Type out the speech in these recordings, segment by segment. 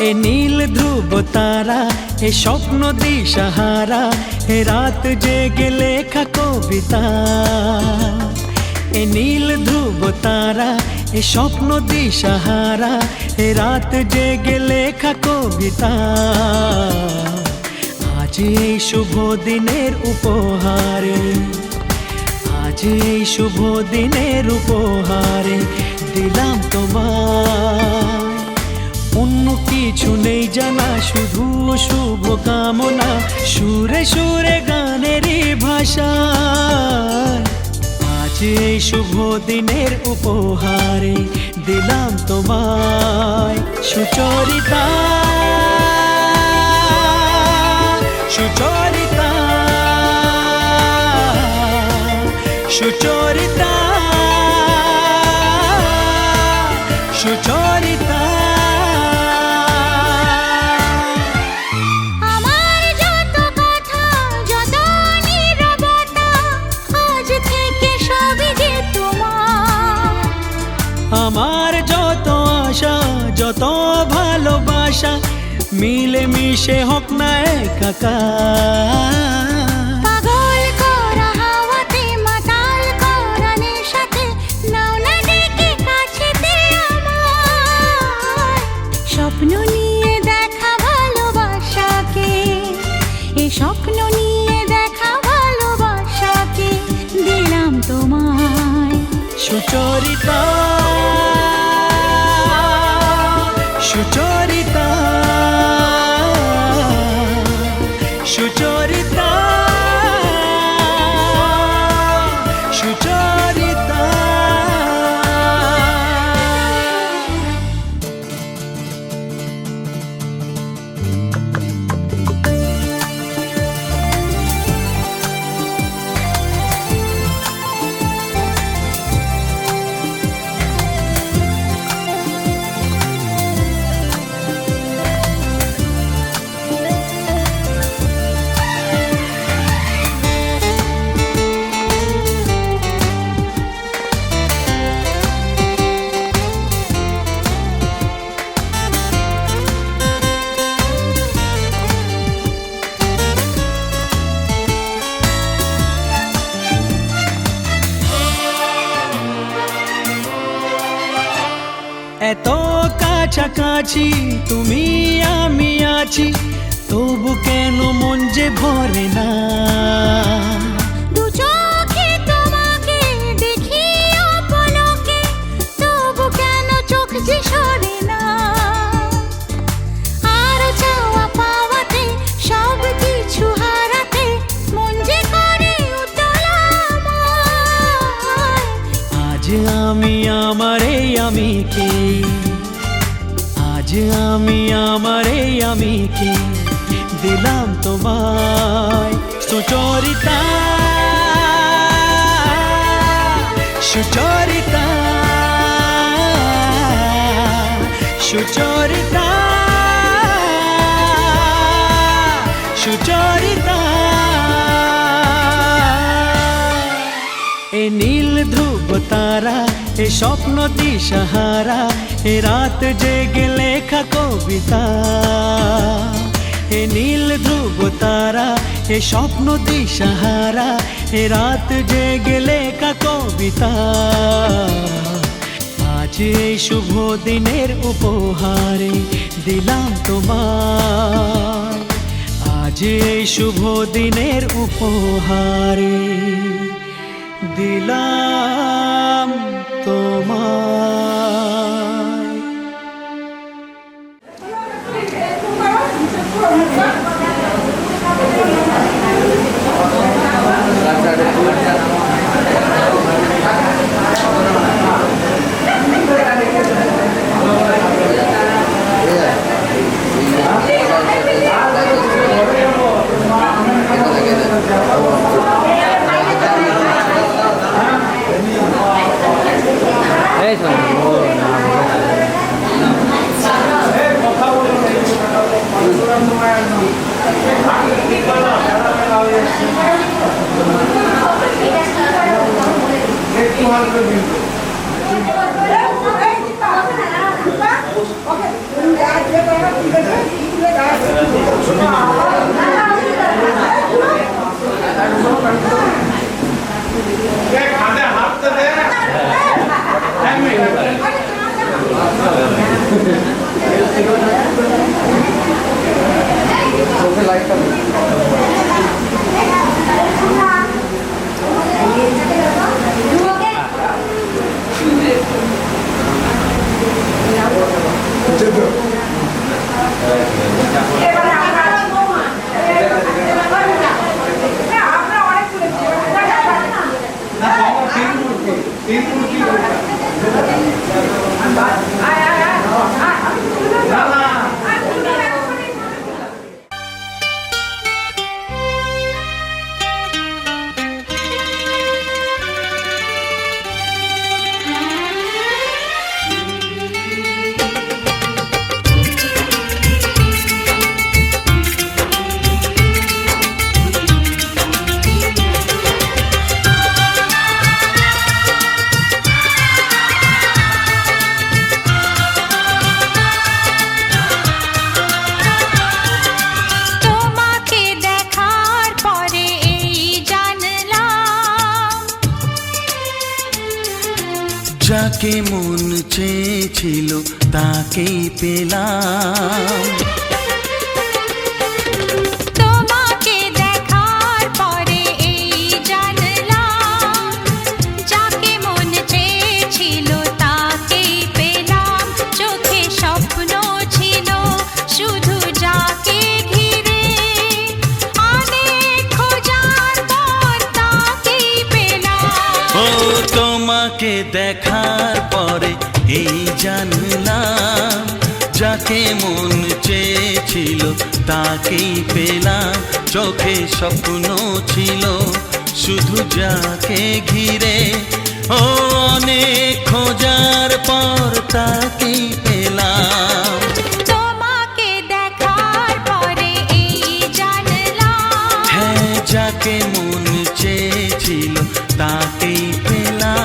এ নীল ধ্রুব তারা, এ স্বপ্ন দিশাহারা, এ রাত জেগে লেখা কবিতা। এ নীল ধ্রুব তারা, এ স্বপ্ন দিশাহারা, এ রাত জেগে লেখা কবিতা। আজ এই শুভ দিনের উপহারে, আজ এই শুভ দিনের উপহারে দিলাম তোমায়। অন্য কিছু নেই জানা, শুধু শুভ কামনা, সুরে সুরে গানেরই ভাষা। আজ এই শুভ দিনের উপহারে দিলাম তোমায়। সুচরিতা, সুচরিতা, সুচরিতা, সুচরিতা। আমার যত কথা, যত নীরবতা, আজ থেকে সবই যে তোমার। আমার যত আশা, যত ভালোবাসা, মিলে মিশে হোক না একাকার। পাগল করা হাওয়াতে, মাতাল করা নেশাতে, নাও না ডেকে কাছেতে আমার। স্বপ্ন নিয়ে দেখা ভালোবাসাকে, এ স্বপ্ন নিয়ে দেখা ভালোবাসাকে দিলাম তোমায়। সুচরিতা, সুচরিতা, সুচরিতা, সুচরিতা। এত কাছাকাছি তুমি আমি আছি, তবু কেন মন যে ভরে না। দু চোখে তোমাকে দেখি অপলকে, তবু কেন চোখ যে সরে না। আর চাওয়া পাওয়াতে, সব কিছু হারাতে, মন যে করে উতলা আমার। আজ আমি আমার এই আমিকে, আজ আমি আমার এই আমিকে দিলাম তোমায়। সুচরিতা, সুচরিতা, সুচরিতা, সুচরিতা। এ নীল ধ্রুব তারা, এ স্বপ্ন দিশাহারা, এ রাত জেগে লেখা কবিতা। এ নীল ধ্রুব তারা, এ স্বপ্ন দিশাহারা, এ রাত জেগে লেখা কবিতা। আজ এই শুভ দিনের উপহারে দিলাম তোমায়। আজ এই শুভ দিনের উপহারে দিলাম তোমায়। Eso. যাকে মন চেয়েছিল তাকেই পেলাম, তোমাকে দেখার পরে এই জানলাম, যাকে মন চেয়েছিল তাকেই পেলাম, চোখে স্বপ্ন ছিল শুধু যাকে ঘিরে, অনেক খোঁজার পর তাকেই পেলাম। ও তোমাকে দেখার পরে এই জানলাম, যাকে মন চেয়েছিল তাকেই পেলাম, চোখে স্বপ্ন ছিল শুধু যাকে ঘিরে, ও অনেক খোঁজার পর তাকেই পেলাম। তোমাকে দেখার পরে এই জানলাম, হ্যাঁ, যাকে মন চেয়েছিল তাকেই পেলাম।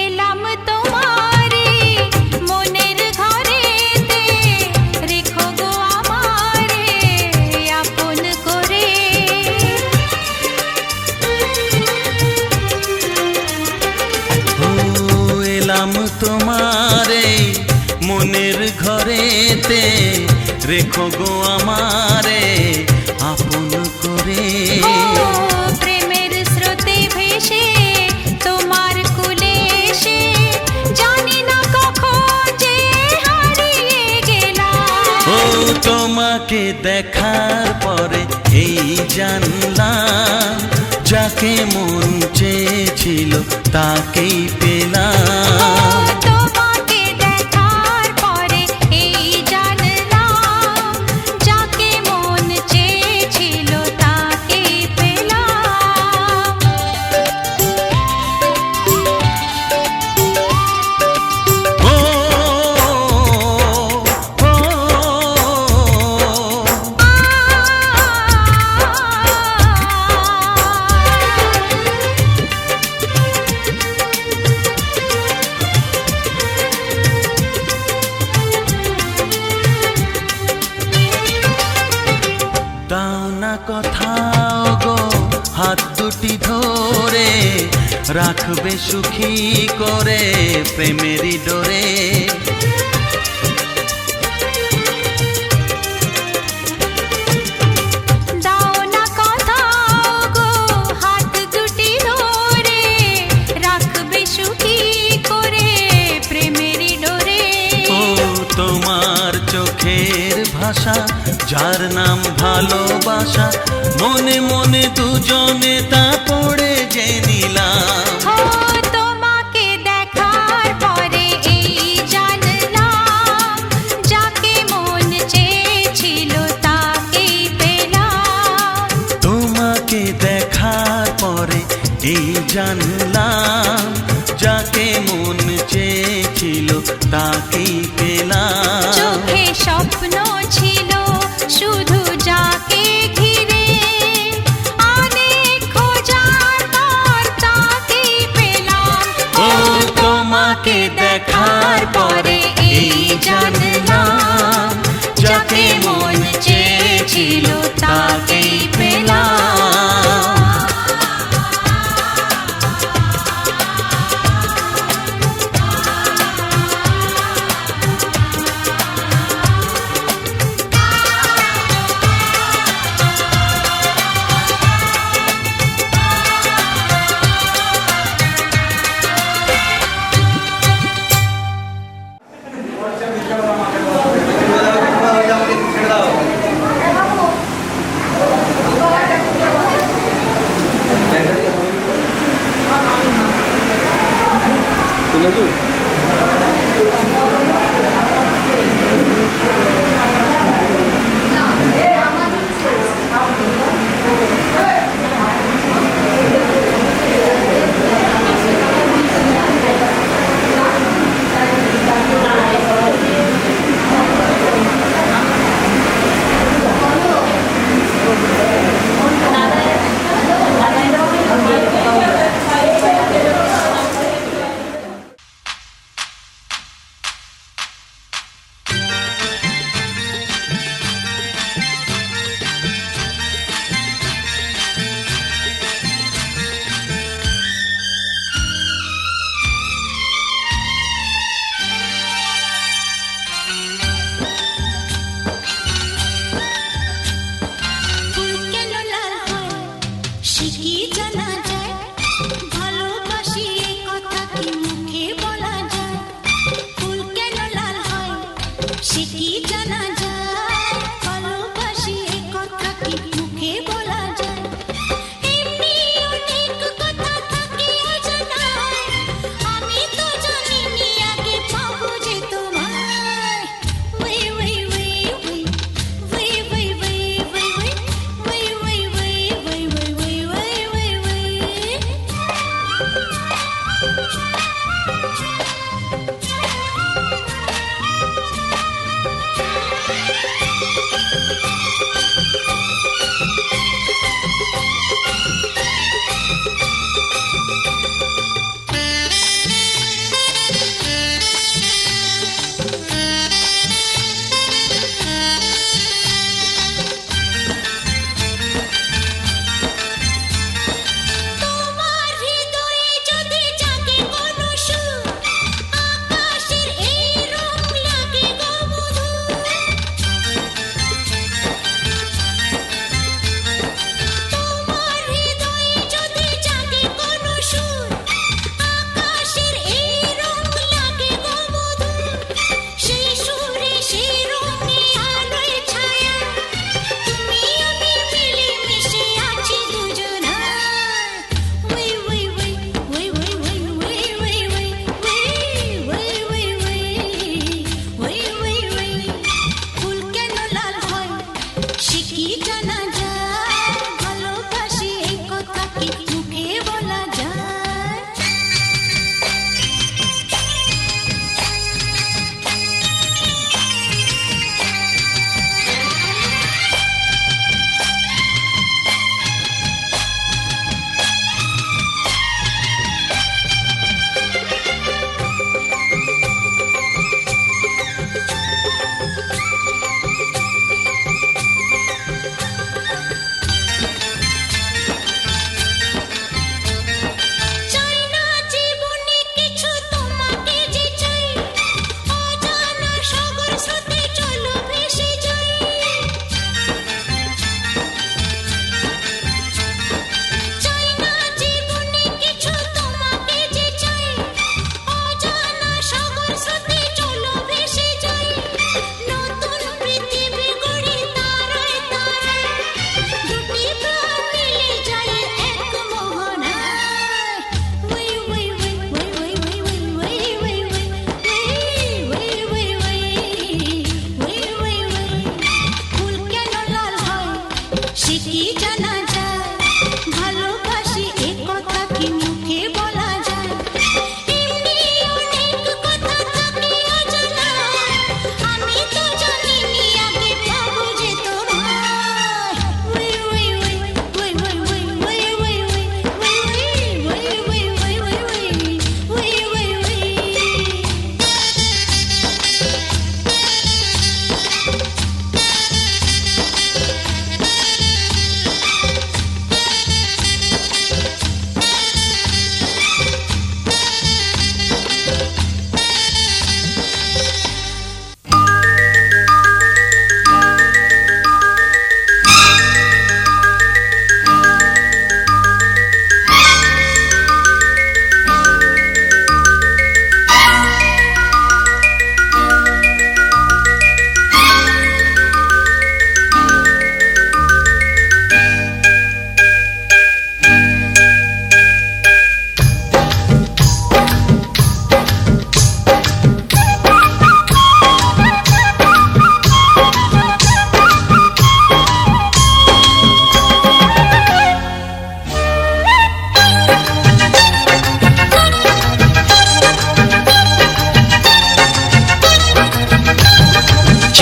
এলাম তোমারে মনের ঘরেতে, রেখো গো আমারে আপন করে। ও এলাম তোমারে মনের ঘরেতে, রেখো গো আমারে আপন করে। ও প্রেমের স্রোতে ভেসে তোমার কুলে এসে, জানি না কখন যে হারিয়ে গেলাম। ও তোমাকে দেখার পরে এই জানলাম, যাকে মন চেয়েছিল তাকেই পেলাম। তোমাকে দেখার পরে এই জানলাম, যাকে মন চেয়েছিল তাকেই পেলাম। ও, ও, দাও না কোথাও গো হাত দুটি ধরে, রাখবে সুখী করে প্রেমেরই ডোরে। দাও না কোথাও গো হাত দুটি ধরে, রাখবে সুখী করে প্রেমেরই ডোরে। ও তোমার চোখের ভাষা, যার নাম ভালোবাসা, মনে মনে দুজনে তা পড়ে যে নিলাম। ও তোমাকে দেখার পরে এই জানলাম, যাকে মন চেয়েছিল তাকেই পেলাম। তোমাকে দেখার পরে এই জানলাম যাকে মন চেয়েছিল তাকেই পেলাম। চোখে স্বপ্ন ছিল শুধু যাকে ঘিরে, অনেক খোঁজার পর তাকেই পেলাম। ও তোমাকে দেখার পরে এই জানলাম যাকে মন চেয়েছিল তাকেই পেলাম।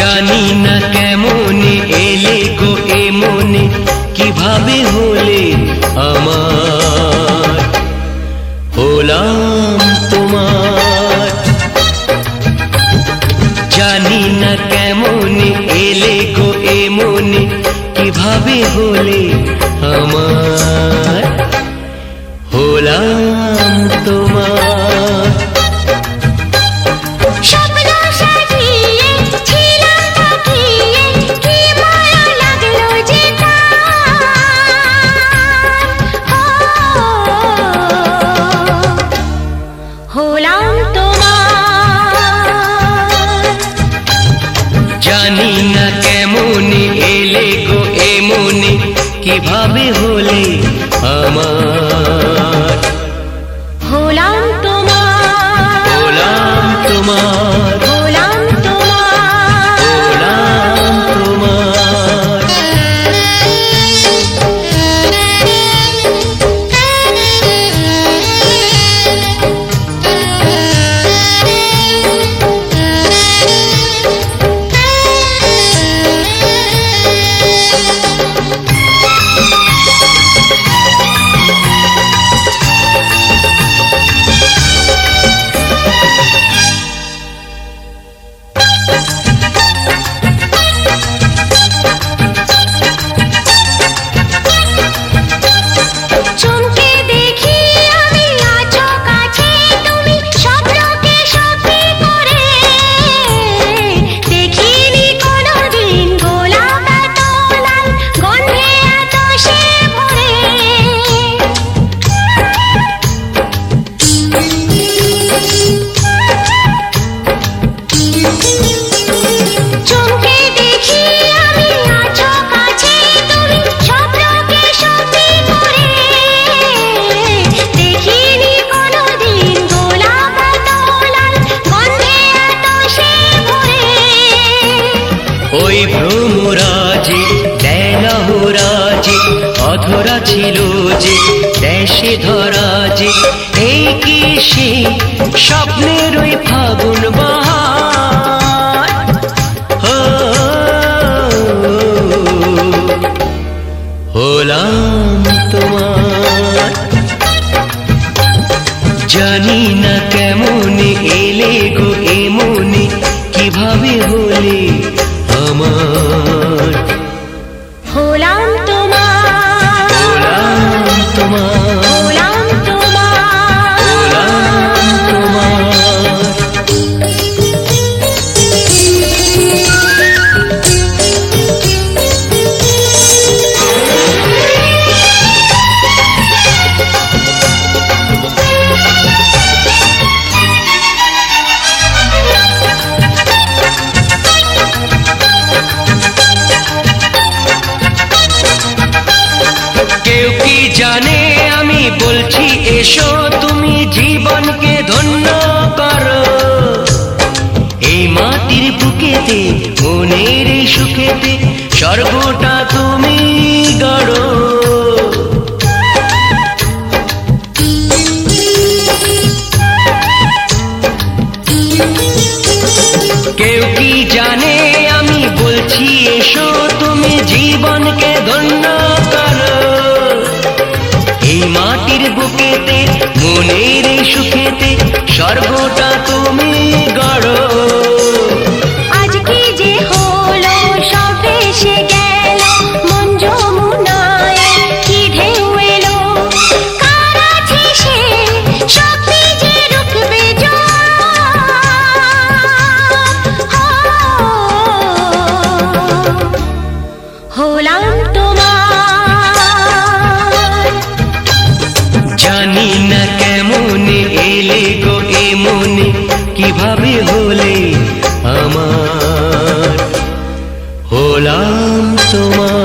জানি না কেমনে এলে গো এ মনে, কিভাবে হলে আমার, হলাম তোমার। জানি না কেমনে এলে গো এ মনে, কিভাবে হলে আমার, হলাম তোমার। স্বপ্ন সাজিয়ে ছিলাম তাকিয়ে, কি মায়া লাগলো যে হলাম তোমার। জানি না কেমনে এলে গো এ মনে, কিভাবে হলে আমার, হলাম তোমার। হলাম তোমার, হলাম তোমার। হলাম তোমার। চমকে দেখি আমি আছো কাছে তুমি, স্বপ্নকে সত্যি করে। দেখিনি কোনোদিন গোলাপ এত লাল, গন্ধে এত সে ভরে। চমকে দেখি আমি আছো কাছে তুমি, স্বপ্নকে সত্যি করে। দেখিনি কোনোদিন গোলাপ এত লাল, গন্ধে এত সে ভরে। ওই ভ্রমরাজে দেলহরাজে অধরা ছিল যে, দেশে ধরা যে, এই কি সে স্বপ্নের ওই ফাগুন বাহার। ও, হলাম তোমার। জানি না কেমনে এলে গো এ মনে, কিভাবে হলে আমার, হলাম তোমার। হলাম তোমার, হলাম তোমার। হলাম তোমার। কেউ কি জানে আমি বলছি এসো, তুমি জীবনকে ধন্য করো। এই মাটির বুকেতে মনের এই সুখেতে, স্বর্গটা তুমি গড়ো। কেউ কি জানে আমি বলছি এসো, তুমি জীবনকে ধন্য করো। এই মাটির বুকেতে মনের এই সুখেতে, স্বর্গটা তুমি গড়ো। আজ কি যে হলো, সব ভেসে গেল, মন যমুনায় কি ঢেউ এলো। কার আছে সে শক্তি যে রুখবে হলাম তোমার। জানি না কেমনে এলে গো এ মনে, কিভাবে হলে আমার, হলাম তোমার।